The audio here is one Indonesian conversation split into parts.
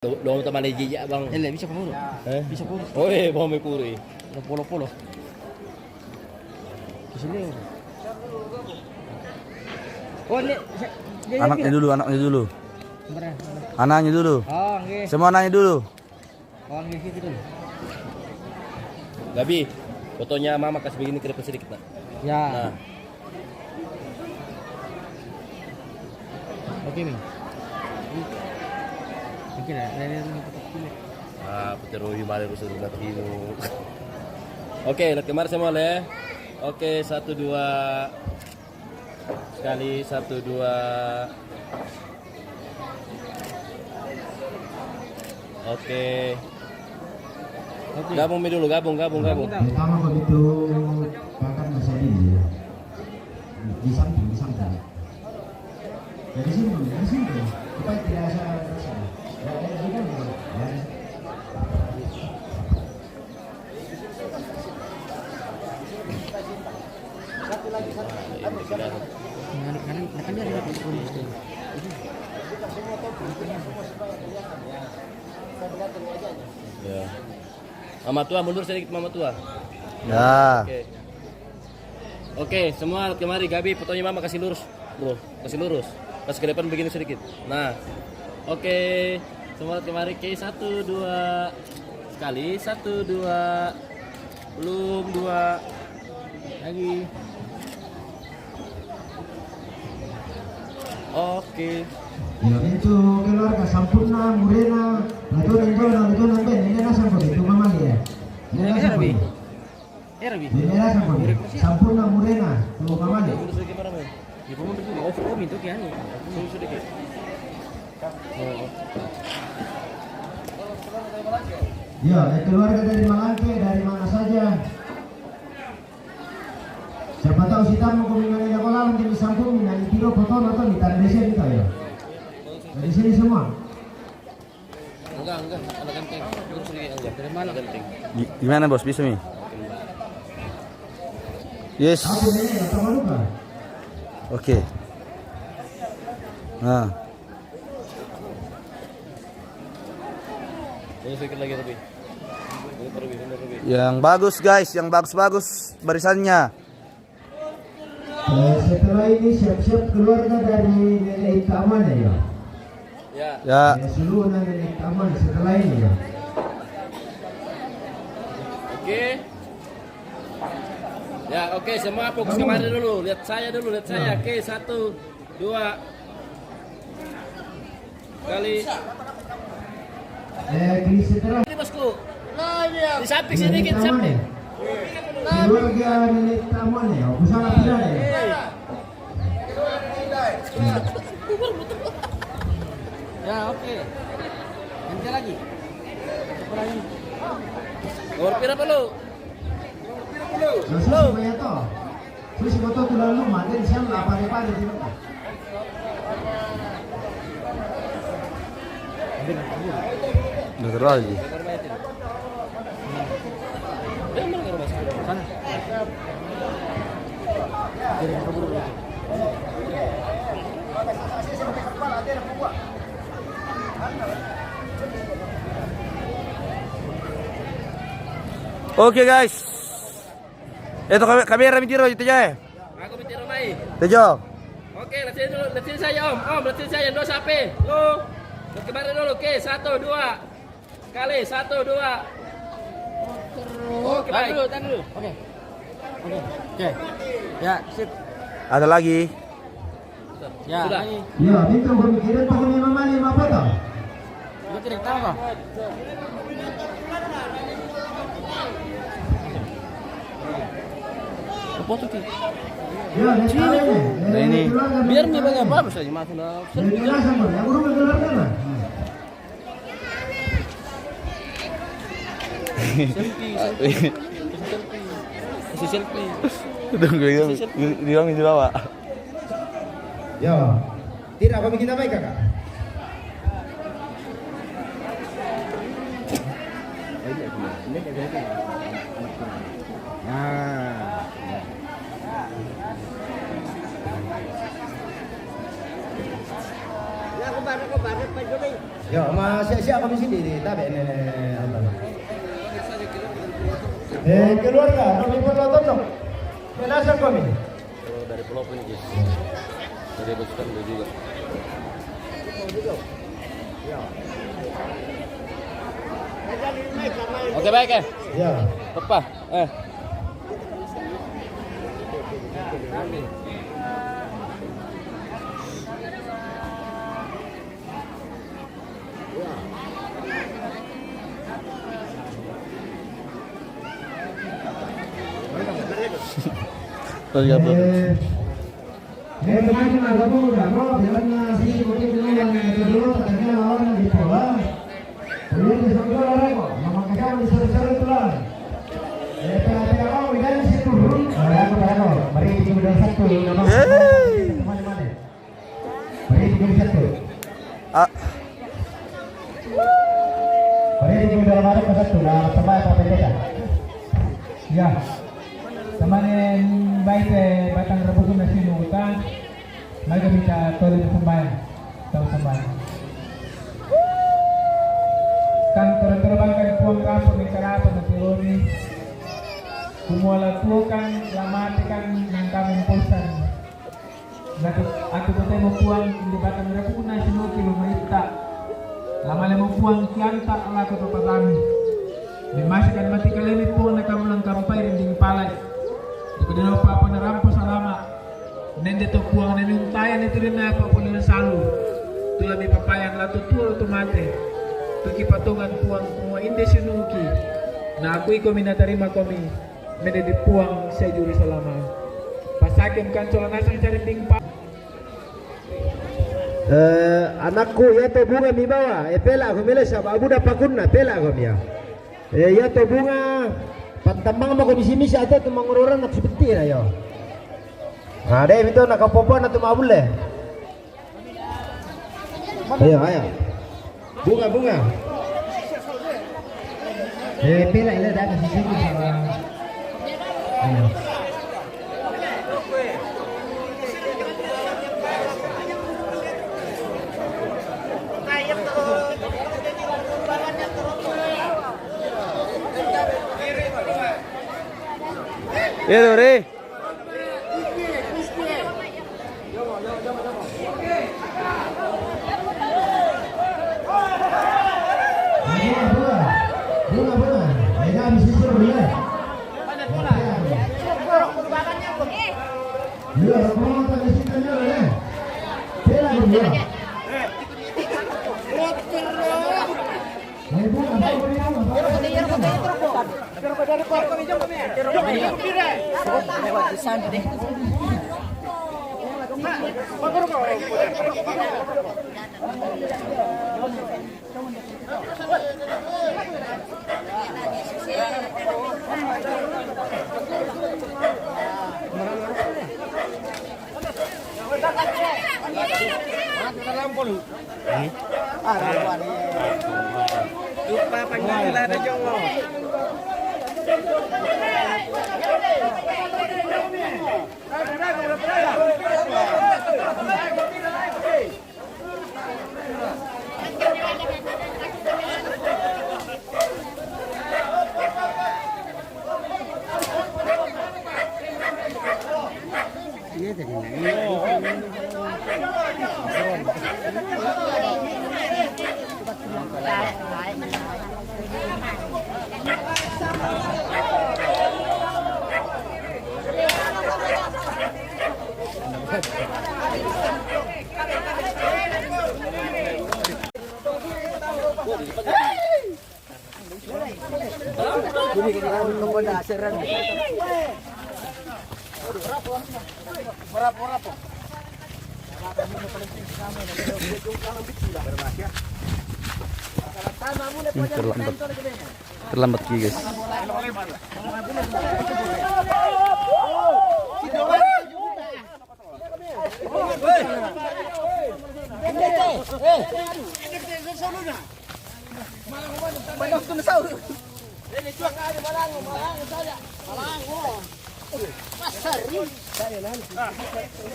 Doon taman ay jijak bang. Bisa puro. Bisa puro. Oy, bang may puro eh. Polo-polo. Di sini. Oh, ini Anaknya dulu. Sebenarnya. Anaknya dulu. Oh, nggih. Semua anaknya dulu. Oh, nggih gitu dulu. Gabi, fotonya mama kasih begini ke depan sedikit nak. Ya. Nah, Oke, Ming. Mungkin ya, dari tetap pilih. peterohi mari rusuh latino. Oke, lihat kemarin semua le. Oke, 1 2 sekali 1 2. Oke. Oke. Gabung dulu, gabung. Pertama begitu bakar masih ini ya. Di samping. Dari sini. Supaya tidak ada rasa. Ya, ini kan. Ya. Kan dia ada bonus tuh. Ya. Mama tua mundur sedikit mama tua. Ya. Oke, semua kemari Gabi, fotonya mama kasih lurus, bro, kasih lurus, kasih ke depan begini sedikit. Nah, oke, semua kemari ke 1 2 sekali 1 2 belum 2 lagi. Oke. Ya itu keluarga Sampurna, Murena, itu ini nasa begitu mama ya. Ini nasa Rabi. begitu. Rabi. Ini nasa begitu. Sampurna, Murena, tuh mama ya. Mundur sedikit mana, men? Di bawah dulu. Oh, minta kian. Mundur sedikit. Ya, keluarga dari Malangke, dari mana saja. Siapa tahu si tamu kumingan yang kolam jadi sambung dan tiro foto nonton di Indonesia kita ya. Dari sini semua. Enggak, anak ganteng. Mundur sedikit enggak. Dari mana ganteng? Gimana bos, bisa mi? Yes. Aku ini ya sama luka. Oke. Nah, Mundur sedikit lagi lebih. Mundur lebih. yang bagus guys, yang bagus barisannya. Setelah ini siap-siap keluarga dari Nenek Taman ya. Ya. Ya. Seluruh Nenek Taman setelah ini ya. Oke. Ya, oke, semua fokus kemari dulu. Lihat saya. Oke, 1 2 kali. Di setelah Ini bosku. Di samping sedikit, Nenek Taman samping. ya. Keluarga Nenek Taman ya. Busana pira ya. Ya, oke. Nanti lagi. Nomor pira perlu? Nasi semuanya toh. Terus foto tulang lu mati di sana apa di mana. Udah terlalu. Sana. Jadi kabur dulu. Oke guys. Itu kamera mitiro itu ya. Aku bicara mai. Tejo. Oke, lihat sini saya Om. Lihat sini saya dos HP. Lo. Lihat kemarin dulu. Oke, 1 2 kali 1 2. Oke, baik. Tahan dulu. Oke. Ya, sip. Ada lagi. Ya, Sudah. lagi. Ya, itu pemikiran pakai mama 5 foto. Lu tidak tahu kah? Foto tuh. Ya, Nah, ini. Biar nih banyak apa saja masuk na. Ini nasa pun. Aku rumah keluarga mah. Selfie. Tunggu di bawah. Ya. Tidak apa bikin apa kakak? Nah. Ya, aku bareng Pak Joni. Ya, sama siap-siap kami sini di tabe keluarga, kami penonton dong. Penasar kami. Kalau dari pulau ini guys. Dari besukan juga. Oke baik ya. Ya. Apa? Teman-teman ada pun udah bro, jalannya sih mungkin dengan dulu katanya orang di bawah. Belum disangka orang kok, nama kita besar-besar itu lah. Tengah-tengah mau ikan sih turun. Ada, mari kita udah satu nama. Teman-teman. Mari kita satu. Mari kita udah ada satu lah, tambah apa beda? Ya. Teman yang baik batang rebus nasi nuta, mari kita tolong sembahyang, tahu sembahyang. Kan terbangkan puang kapur di karapan nanti roni, kumula tukan lamatikan yang kami impulsan. Aku betul mau puang di batang rebus nasi nuta lumaita, lama lama puang kianta ala ke tempat kami. Dimasukkan mati kalian puang nak kamu langkam pairin di palai. Kemudian apa narampos alama, nende to puang nende untayan itu dia apa pun salu, tulah mi papayan lato tuh otomate, tuki patungan puang semua inde sinuki, nah aku iko minatarima kami, nende di puang saya juri selama, pasakin kan cola nasa cari tingpa. Anakku ya to bunga mi bawa, pela aku mila siapa abu dapat kunna pela kami ya, ya to bunga. Pantamang mo kung misi atau tu mangururan nak seperti lah yo. Ada itu nak kapopan atau mabule. Ayo. Bunga. Pila ila dah kasih sini sama. Ayo. Ya Dore. Bunga. Mereka habis itu ya. Ya, kamu tak kasih tanya lah. Pela bunga. Lupa panggilan na Jongo. Terlambat guys.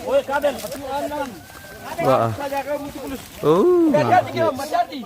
Woi kabel, patuan dalam. Wah. Oh. Hati-hati.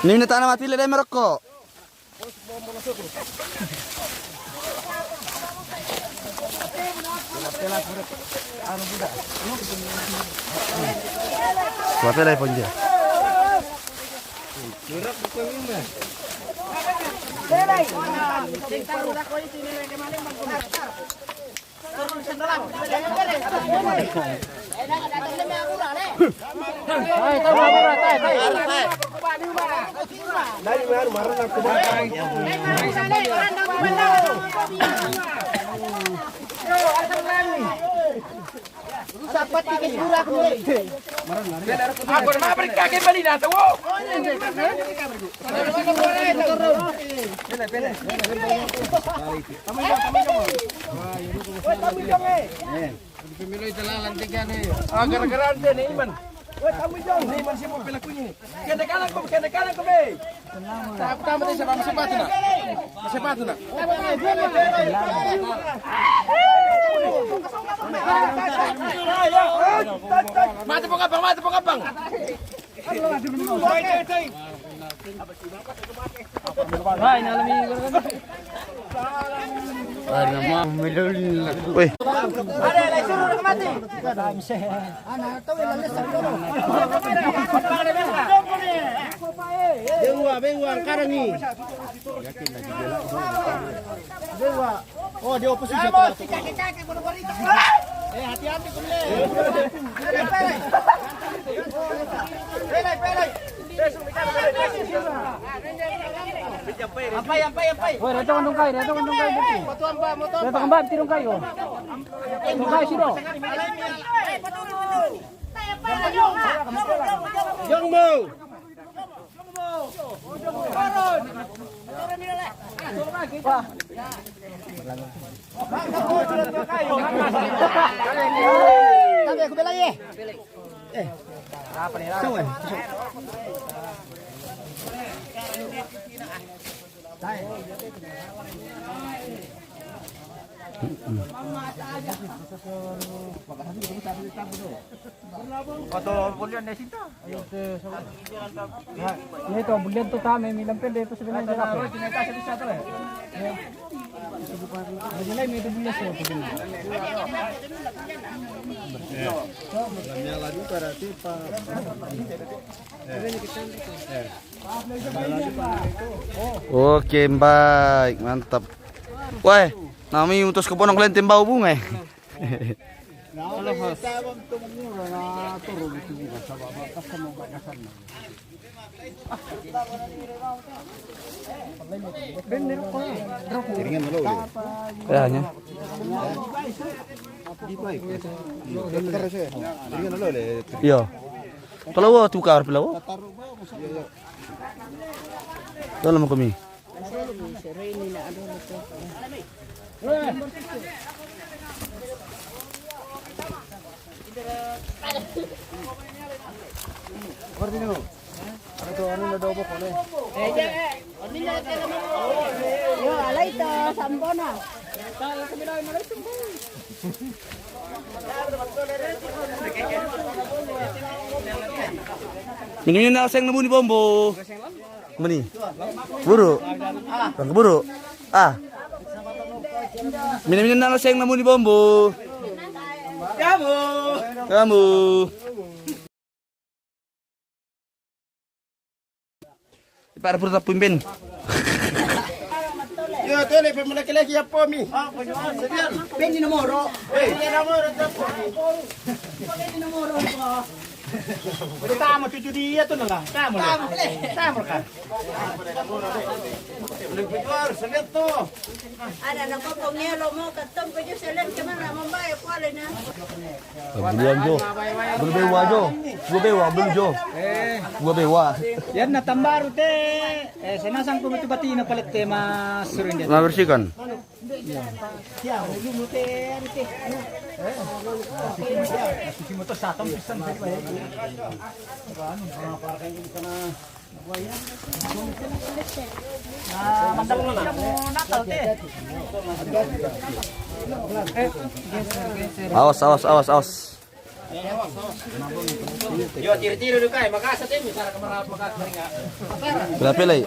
Ini na tanah mati le merokok. Kuatnya lah ponja. Aku nak beri kaki balik dah tu. Gara-gara dia ni Iman. Weh kamu jom ni Iman siapa pelakunya ni? Kena kanan kau be. Tak pertama tu siapa masih batu nak? Masih batu nak? Mati pengabang. Wih. Ada lagi suruh mati. Bewa sekarang ni. Bewa. Oh dia oposisi. Kaki buru-buru. Hati-hati kule. Pelai. Ampai. Woi, reto kandung kai beti. Motor amba. Reto kembali tirung kai ko. Tungkai sino. Jongmo. Tapi aku bela ye. Apa ni? Sungai. Atau bulian di situ. Ini to bulan tu kami milam pende itu sebenarnya jaga. Jadi lain itu bulan so bulan. Oke, baik, mantap. Wah, nami utus ke ponok lain timbau bunga. Kayaknya. Iya. Kalau tukar pelawo. Dalam kami. Yo, alay to, sambona. Ningin na seng namun ni bombo. Mani. Buru. Bang buru. Ah. Minum na seng namun ni bombo. Kamu. Para pura pimpin. Yo, tele pemalaki-laki ya pomi. Pendi nomoro. Pendi nomoro dapo. Tama cucu dia tuh nggak? Tama kan? Lebih selit tuh. Ada nak potong yelo mo katong ko jo selen ke mana mambayo kwale na. Buluan Jo. Bulu bewa Jo. Gua bewa bulu Jo. Gua bewa. Yan natambaru te. Senasang ko itu bati na palit te masurin dia. Bersihkan. Awas. Yo, tiri-tiri dulu kai, makasih tim, misalnya kemarap makasih enggak. Pilih.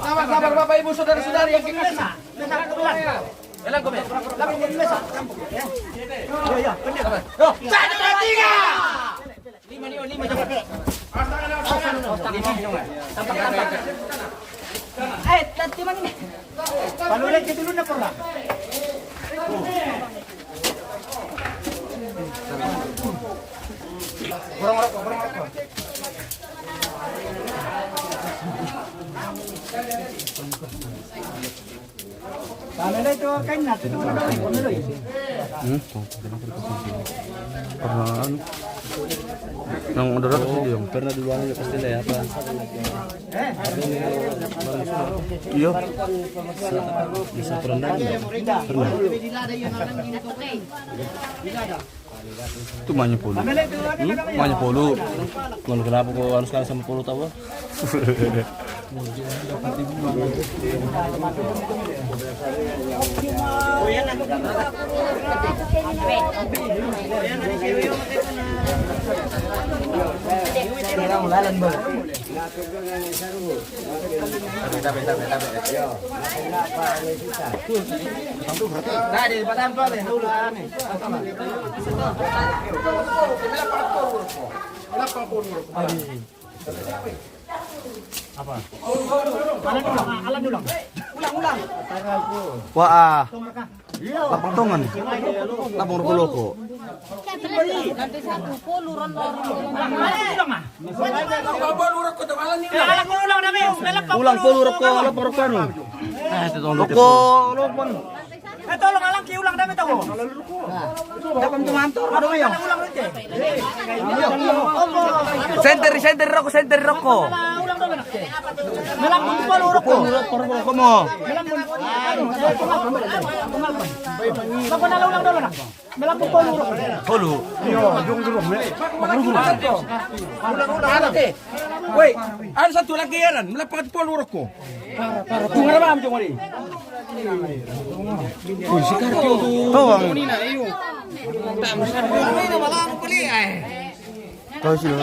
Sabar Bapak Ibu saudara-saudari yang kekasih. Elang komen. Lapor di mesa. Ya, benar. Yo, 1 2 3. 5 coba. Tati man ini. Panulit dulu na pura. Kurang. Panulit itu kain na itu na daw panulit. Nang udah sih dia. Pernah duluan ya pasti lah ya apa. Iya. Bisa perenang. Pernah. Itu banyak pulu. Banyak pulu. Ngono kenapa kok harus kalah sama 10 tahu? Nah, di badan tuh ada dulu aneh. Wah. Lapang tongan. Lapang loko-loko. Nanti 10 ron Ulang pulu roko, lapang roko anu. Roko, lapang. Tolong alang ki ulang dami tawo. Dapat tumantor. Ano yo? Ulang rete. Center roko. Ulang dami nak. Melang pun palu roko. Roko mo. Melang pun. Bako na ulang dami nak. Melang pun palu roko. Pulu. Woi, ada satu lagi ya, melapat polu rokok. Tunggu apa macam ni? Tawang. Tahu sih.